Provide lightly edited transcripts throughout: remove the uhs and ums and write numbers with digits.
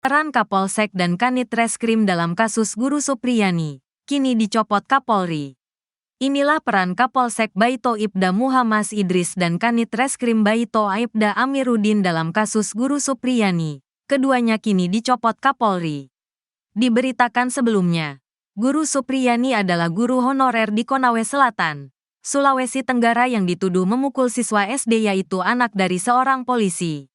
Peran Kapolsek dan Kanit Reskrim dalam kasus Guru Supriyani, kini dicopot Kapolri. Inilah peran Kapolsek Baito Ibda Muhammad Idris dan Kanit Reskrim Baito Aibda Amiruddin dalam kasus Guru Supriyani. Keduanya kini dicopot Kapolri. Diberitakan sebelumnya, Guru Supriyani adalah guru honorer di Konawe Selatan, Sulawesi Tenggara yang dituduh memukul siswa SD yaitu anak dari seorang polisi.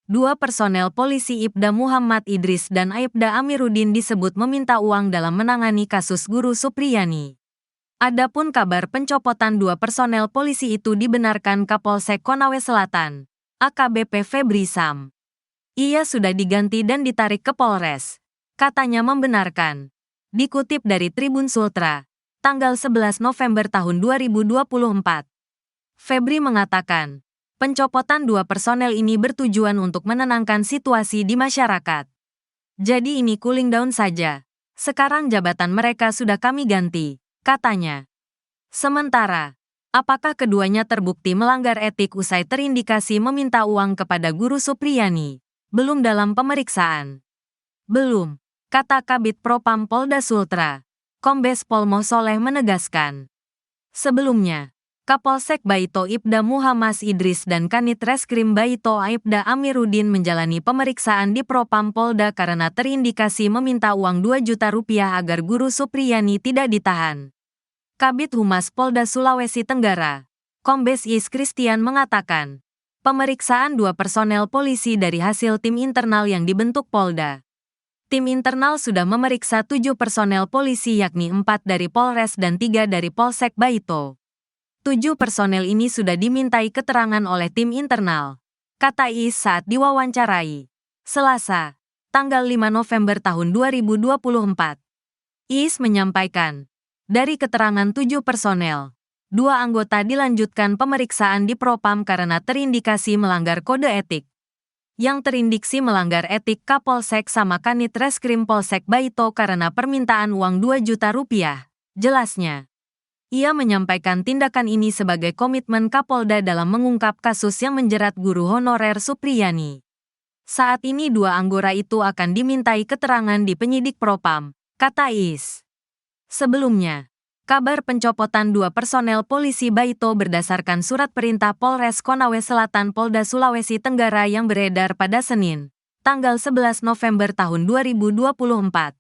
Dua personel polisi Ibda Muhammad Idris dan Aibda Amiruddin disebut meminta uang dalam menangani kasus Guru Supriyani. Adapun kabar pencopotan dua personel polisi itu dibenarkan Kapolsek Konawe Selatan, AKBP Febri Sam. Ia sudah diganti dan ditarik ke Polres. Katanya membenarkan. Dikutip dari Tribun Sultra, tanggal 11 November tahun 2024. Febri mengatakan, pencopotan dua personel ini bertujuan untuk menenangkan situasi di masyarakat. Jadi ini cooling down saja. Sekarang jabatan mereka sudah kami ganti, katanya. Sementara, apakah keduanya terbukti melanggar etik usai terindikasi meminta uang kepada Guru Supriyani? Belum dalam pemeriksaan. Belum, kata Kabid Propam Polda Sultra, Kombes Pol Mo Soleh menegaskan. Sebelumnya, Kapolsek Baito Ibda Muhammad Idris dan Kanit Reskrim Baito Aibda Amiruddin menjalani pemeriksaan di Propam Polda karena terindikasi meminta uang 2 juta rupiah agar Guru Supriyani tidak ditahan. Kabid Humas Polda Sulawesi Tenggara, Kombes Is Christian mengatakan, pemeriksaan dua personel polisi dari hasil tim internal yang dibentuk Polda. Tim internal sudah memeriksa 7 personel polisi yakni 4 dari Polres dan 3 dari Polsek Baito. 7 personel ini sudah dimintai keterangan oleh tim internal, kata Is saat diwawancarai Selasa, tanggal 5 November tahun 2024. Is menyampaikan, dari keterangan 7 personel, 2 anggota dilanjutkan pemeriksaan di Propam karena terindikasi melanggar kode etik. Yang terindiksi melanggar etik Kapolsek sama Kanit Reskrim Polsek Baito karena permintaan uang 2 juta rupiah, jelasnya. Ia menyampaikan tindakan ini sebagai komitmen Kapolda dalam mengungkap kasus yang menjerat guru honorer Supriyani. Saat ini 2 anggota itu akan dimintai keterangan di penyidik Propam, kata Is. Sebelumnya, kabar pencopotan 2 personel polisi Baito berdasarkan surat perintah Polres Konawe Selatan Polda Sulawesi Tenggara yang beredar pada Senin, tanggal 11 November tahun 2024.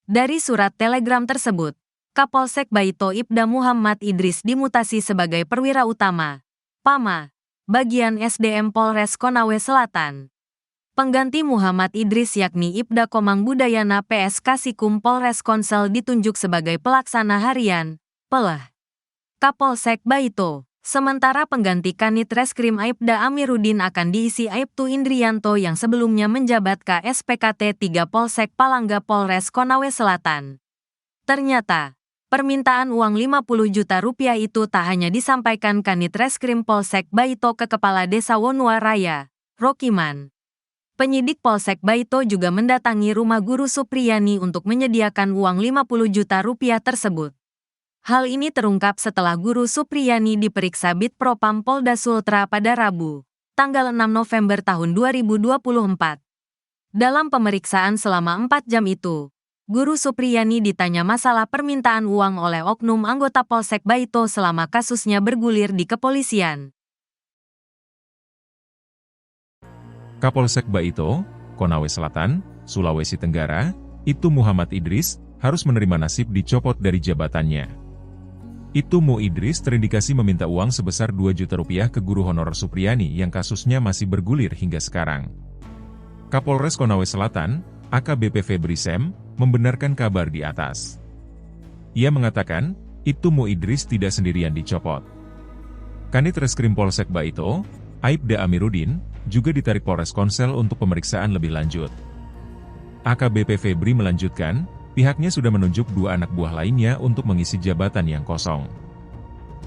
Dari surat telegram tersebut, Kapolsek Baito Ibda Muhammad Idris dimutasi sebagai perwira utama, PAMA, bagian SDM Polres Konawe Selatan. Pengganti Muhammad Idris yakni Ibda Komang Budayana PS Kasikum Polres Konsel ditunjuk sebagai pelaksana harian, PELH, Kapolsek Baito. Sementara pengganti Kanit Reskrim Aibda Amiruddin akan diisi Aibtu Indrianto yang sebelumnya menjabat KSPKT 3 Polsek Palangga Polres Konawe Selatan. Ternyata, permintaan uang 50 juta rupiah itu tak hanya disampaikan Kanit Reskrim Polsek Baito ke Kepala Desa Wonua Raya, Rokiman. Penyidik Polsek Baito juga mendatangi rumah Guru Supriyani untuk menyediakan uang 50 juta rupiah tersebut. Hal ini terungkap setelah Guru Supriyani diperiksa Bid Propam Polda Sultra pada Rabu, tanggal 6 November tahun 2024. Dalam pemeriksaan selama 4 jam itu, Guru Supriyani ditanya masalah permintaan uang oleh oknum anggota Polsek Baito selama kasusnya bergulir di kepolisian. Kapolsek Baito, Konawe Selatan, Sulawesi Tenggara, Ibtu Muhammad Idris, harus menerima nasib dicopot dari jabatannya. Ibtu Mu Idris terindikasi meminta uang sebesar 2 juta rupiah ke guru honorer Supriyani yang kasusnya masih bergulir hingga sekarang. Kapolres Konawe Selatan, AKBP Febri Sam, membenarkan kabar di atas. Ia mengatakan, Ibtu Mu Idris tidak sendirian dicopot. Kanit Reskrim Polsek Baito, Aibda Amiruddin, juga ditarik Polres Konsel untuk pemeriksaan lebih lanjut. AKBP Febri melanjutkan, pihaknya sudah menunjuk 2 anak buah lainnya untuk mengisi jabatan yang kosong.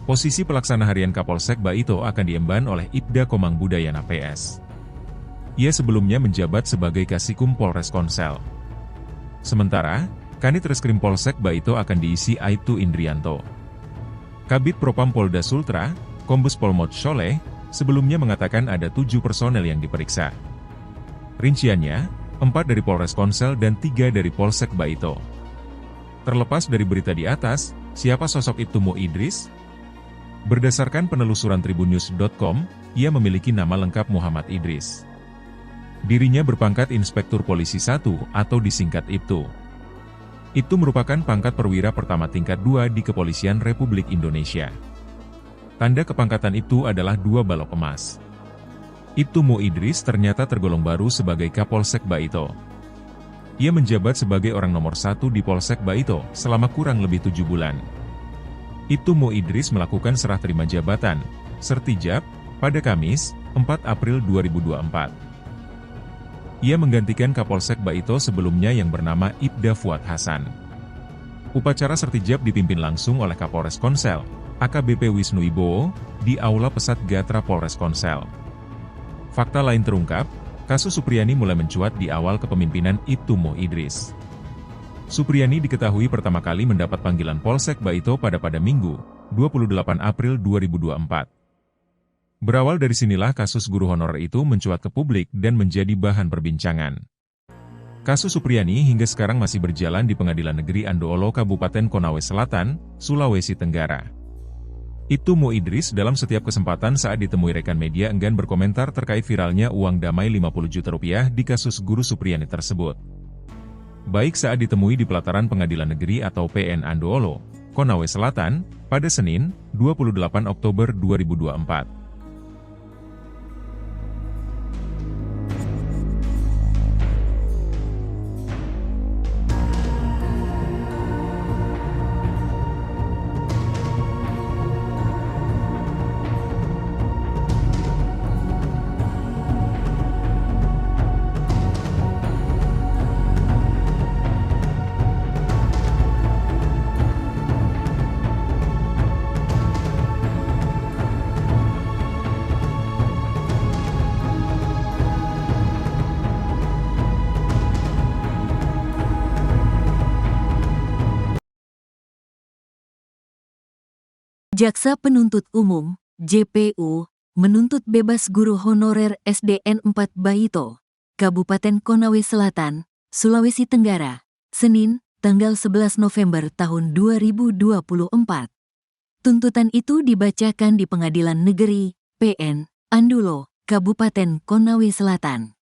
Posisi pelaksana harian Kapolsek Baito akan diemban oleh Ibda Komang Budayana PS. Ia sebelumnya menjabat sebagai Kasikum Polres Konsel. Sementara, Kanit Reskrim Polsek Baito akan diisi Aibtu Indrianto. Kabid Propam Polda Sultra, Kombes Pol Mo Soleh, sebelumnya mengatakan ada 7 personel yang diperiksa. Rinciannya, 4 dari Polres Konsel dan 3 dari Polsek Baito. Terlepas dari berita di atas, siapa sosok Ibtu Idris? Berdasarkan penelusuran tribunnews.com, ia memiliki nama lengkap Muhammad Idris. Dirinya berpangkat Inspektur Polisi 1 atau disingkat Ibtu. Itu merupakan pangkat perwira pertama tingkat 2 di Kepolisian Republik Indonesia. Tanda kepangkatan itu adalah 2 balok emas. Ibtu Idris ternyata tergolong baru sebagai Kapolsek Baito. Ia menjabat sebagai orang nomor 1 di Polsek Baito selama kurang lebih 7 bulan. Ibtu Idris melakukan serah terima jabatan, sertijab, pada Kamis, 4 April 2024. Ia menggantikan Kapolsek Baito sebelumnya yang bernama Ibda Fuad Hasan. Upacara sertijab dipimpin langsung oleh Kapolres Konsel, AKBP Wisnu Wibowo, di Aula Pesat Gatra Polres Konsel. Fakta lain terungkap, kasus Supriyani mulai mencuat di awal kepemimpinan Ibtu Idris. Supriyani diketahui pertama kali mendapat panggilan Polsek Baito pada Minggu, 28 April 2024. Berawal dari sinilah kasus guru honorer itu mencuat ke publik dan menjadi bahan perbincangan. Kasus Supriyani hingga sekarang masih berjalan di Pengadilan Negeri Andoolo Kabupaten Konawe Selatan, Sulawesi Tenggara. Ibtu Idris dalam setiap kesempatan saat ditemui rekan media enggan berkomentar terkait viralnya uang damai 50 juta rupiah di kasus guru Supriyani tersebut. Baik saat ditemui di pelataran Pengadilan Negeri atau PN Andoolo, Konawe Selatan, pada Senin, 28 Oktober 2024. Jaksa Penuntut Umum, JPU, menuntut bebas guru honorer SDN 4 Baito, Kabupaten Konawe Selatan, Sulawesi Tenggara, Senin, tanggal 11 November tahun 2024. Tuntutan itu dibacakan di Pengadilan Negeri, PN, Andoolo, Kabupaten Konawe Selatan.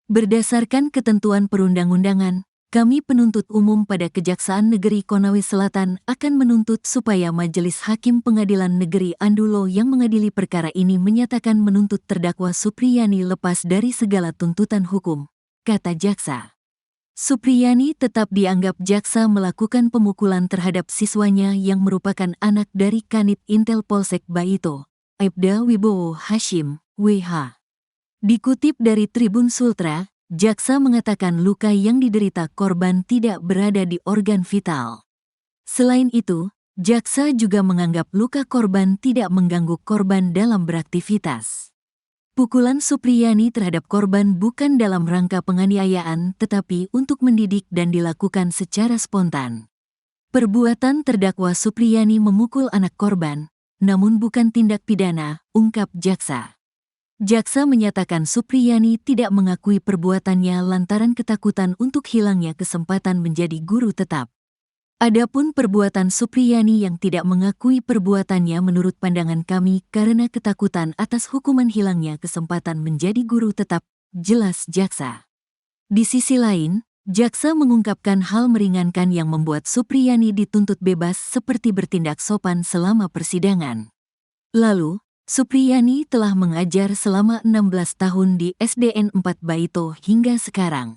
Berdasarkan ketentuan perundang-undangan, kami penuntut umum pada Kejaksaan Negeri Konawe Selatan akan menuntut supaya Majelis Hakim Pengadilan Negeri Andoolo yang mengadili perkara ini menyatakan menuntut terdakwa Supriyani lepas dari segala tuntutan hukum, kata jaksa. Supriyani tetap dianggap jaksa melakukan pemukulan terhadap siswanya yang merupakan anak dari Kanit Intel Polsek Baito, Ibda Wibowo Hashim, WH. Dikutip dari Tribun Sultra, jaksa mengatakan luka yang diderita korban tidak berada di organ vital. Selain itu, jaksa juga menganggap luka korban tidak mengganggu korban dalam beraktivitas. Pukulan Supriyani terhadap korban bukan dalam rangka penganiayaan tetapi untuk mendidik dan dilakukan secara spontan. Perbuatan terdakwa Supriyani memukul anak korban, namun bukan tindak pidana, ungkap jaksa. Jaksa menyatakan Supriyani tidak mengakui perbuatannya lantaran ketakutan untuk hilangnya kesempatan menjadi guru tetap. Adapun perbuatan Supriyani yang tidak mengakui perbuatannya menurut pandangan kami karena ketakutan atas hukuman hilangnya kesempatan menjadi guru tetap, jelas jaksa. Di sisi lain, jaksa mengungkapkan hal meringankan yang membuat Supriyani dituntut bebas seperti bertindak sopan selama persidangan. Lalu, Supriyani telah mengajar selama 16 tahun di SDN 4 Baito hingga sekarang.